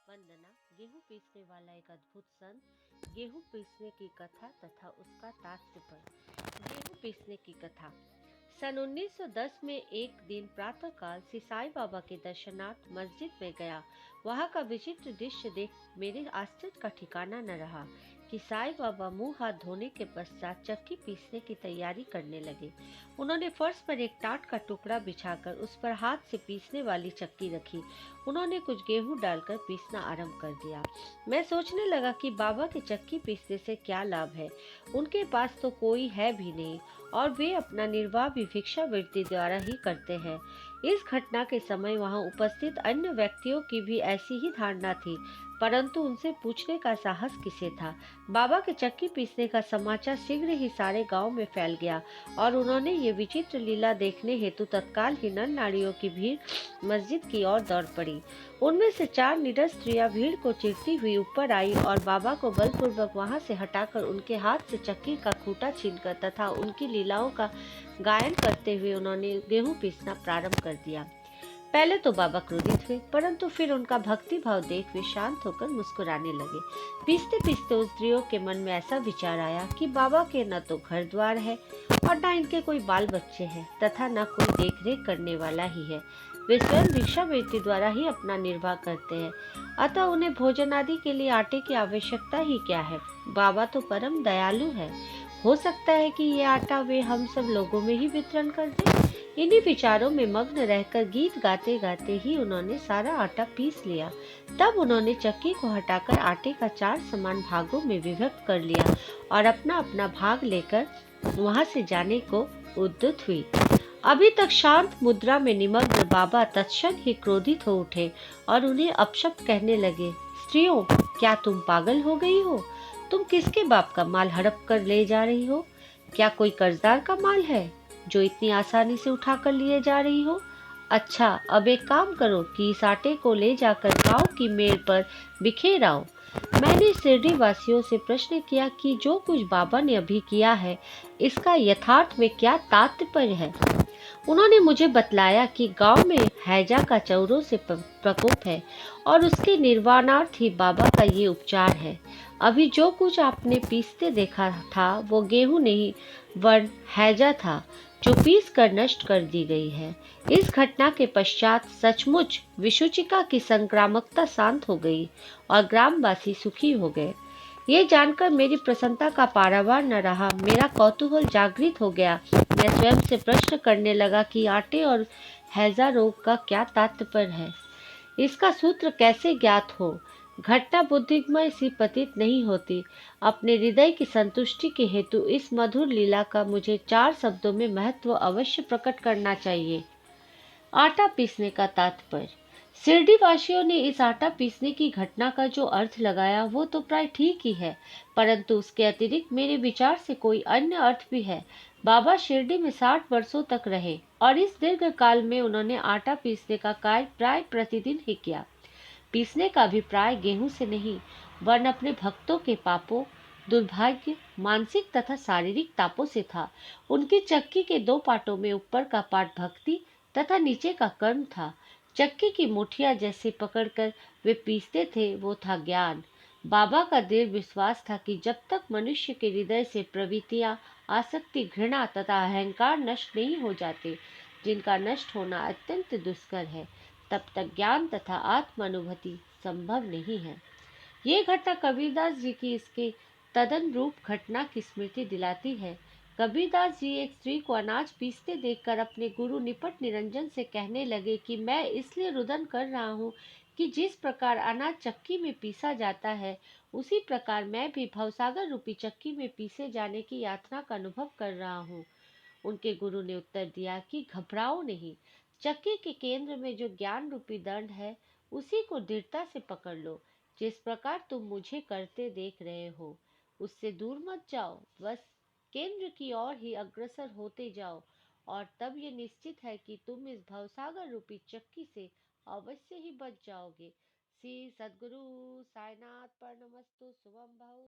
वंदना। गेहूं पीसने वाला एक अद्भुत संत। गेहूं पीसने की कथा तथा उसका तात्पर्य। गेहूं पीसने की कथा। सन 1910 में एक दिन प्रातःकाल श्री साईं बाबा के दर्शनार्थ मस्जिद में गया। वहां का विचित्र दृश्य देख मेरे आश्चर्य का ठिकाना न रहा कि साईं बाबा मुंह हाथ धोने के पश्चात चक्की पीसने की तैयारी करने लगे। उन्होंने फर्श पर एक टाट का टुकड़ा बिछाकर उस पर हाथ से पीसने वाली चक्की रखी। उन्होंने कुछ गेहूं डालकर पीसना आरंभ कर दिया। मैं सोचने लगा कि बाबा के चक्की पीसने से क्या लाभ है। उनके पास तो कोई है भी नहीं और वे अपना निर्वाह भी भिक्षावृत्ति द्वारा ही करते हैं। इस घटना के समय वहां उपस्थित अन्य व्यक्तियों की भी ऐसी ही धारणा थी, परंतु उनसे पूछने का साहस किसे था। बाबा के चक्की पीसने का समाचार शीघ्र ही सारे गांव में फैल गया और उन्होंने ये विचित्र लीला देखने हेतु तत्काल ही नर नारियों की भीड़ मस्जिद की ओर दौड़ पड़ी। उनमें से 4 निडर स्त्रियां भीड़ को चिरती हुई ऊपर आई और बाबा को बलपूर्वक वहां से हटाकर उनके हाथ से चक्की का खूंटा छीनकर तथा उनकी लीलाओं का गायन करते हुए उन्होंने गेहूं पीसना प्रारंभ कर दिया। पहले तो बाबा क्रोधित हुए, परंतु फिर उनका भक्ति भाव देख वे शांत होकर मुस्कुराने लगे। पीसते पीसते उस स्त्रियों के मन में ऐसा विचार आया कि बाबा के न तो घर द्वार है और न इनके कोई बाल बच्चे हैं तथा न कोई देखरेख करने वाला ही है। वे स्वयं भिक्षावृत्ति द्वारा ही अपना निर्वाह करते हैं, अतः उन्हें भोजन आदि के लिए आटे की आवश्यकता ही क्या है। बाबा तो परम दयालु है, हो सकता है कि ये आटा वे हम सब लोगों में ही वितरण कर दें। इन्हीं विचारों में मग्न रहकर गीत गाते गाते ही उन्होंने सारा आटा पीस लिया। तब उन्होंने चक्की को हटाकर आटे का 4 समान भागों में विभक्त कर लिया और अपना अपना भाग लेकर वहां से जाने को उद्युत हुई। अभी तक शांत मुद्रा में निमग्न बाबा तत्क्षण ही क्रोधित हो उठे और उन्हें अपशब्द कहने लगे। स्त्रियों, क्या तुम पागल हो गई हो? तुम किसके बाप का माल हड़प कर ले जा रही हो? क्या कोई कर्जदार का माल है जो इतनी आसानी से उठाकर लिए जा रही हो? अच्छा, अब एक काम करो कि इस आटे को ले जाकर गांव की मेड़ पर बिखेर आओ। मैंने शिरडी वासियों से प्रश्न किया कि जो कुछ बाबा ने अभी किया है, इसका यथार्थ में क्या तात्पर्य है। उन्होंने मुझे बतलाया कि गांव में हैजा का चौरों से प्रकोप है और उसके निर्वाणार्थ ही बाबा का ये उपचार है। अभी जो कुछ आपने पीसते देखा था वो गेहूं नहीं वरन हैजा था, जो पीस कर नष्ट कर दी गई है। इस घटना के पश्चात सचमुच विसूचिका की संक्रामकता शांत हो गई और ग्रामवासी सुखी हो गए। ये जानकर मेरी प्रसन्नता का पारावार न रहा। मेरा कौतूहल जागृत हो गया। मैं स्वयं से प्रश्न करने लगा कि आटे और हैजा रोग का क्या तात्पर्य है, इसका सूत्र कैसे ज्ञात हो। घटना बुद्धिमय सी प्रतीत नहीं होती। अपने हृदय की संतुष्टि के हेतु इस मधुर लीला का मुझे 4 शब्दों में महत्व अवश्य प्रकट करना चाहिए। आटा पीसने का तात्पर्य। शिरडी वासियों ने इस आटा पीसने की घटना का जो अर्थ लगाया वो तो प्राय ठीक ही है, परंतु उसके अतिरिक्त मेरे विचार से कोई अन्य अर्थ भी है। बाबा शिरडी में 60 वर्षों तक रहे और इस दीर्घ काल में उन्होंने आटा पीसने का कार्य प्राय प्रतिदिन ही किया। पीसने का अभिप्राय गेहूं से नहीं, वरन अपने भक्तों के पापों, दुर्भाग्य, मानसिक तथा शारीरिक तापों से था। उनकी चक्की के 2 पाटों में ऊपर का पाट भक्ति तथा नीचे का कर्म था। चक्की की मुठिया जैसे पकड़कर वे पीसते थे वो था ज्ञान। बाबा का दृढ़ विश्वास था कि जब तक मनुष्य के हृदय से प्रवृत्तियां, आसक्ति, घृणा तथा अहंकार नष्ट नहीं हो जाते, जिनका नष्ट होना अत्यंत दुष्कर है, तब तक ज्ञान तथा आत्म अनुभूति संभव नहीं है। ये घटना कबीरदास जी की इसके तदन रूप घटना की स्मृति दिलाती है। कबीरदास जी एक स्त्री को अनाज पीसते देखकर अपने गुरु निपट निरंजन से कहने लगे कि मैं इसलिए रुदन कर रहा हूँ कि जिस प्रकार अनाज चक्की में पीसा जाता है, उसी प्रकार मैं भी भवसागर रूपी चक्की में पीसे जाने की यातना का अनुभव कर रहा हूँ। उनके गुरु ने उत्तर दिया कि घबराओ नहीं, चक्की के केंद्र में जो ज्ञान रूपी दंड है, उसी को दृढ़ता से पकड़ लो। जिस प्रकार तुम मुझे करते देख रहे हो, उससे दूर मत जाओ, बस केंद्र की ओर ही अग्रसर होते जाओ और तब ये निश्चित है कि तुम इस भवसागर रूपी चक्की से अवश्य ही बच जाओगे। श्री सद्गुरु साईनाथ पर नमस्तु। शुभम भव।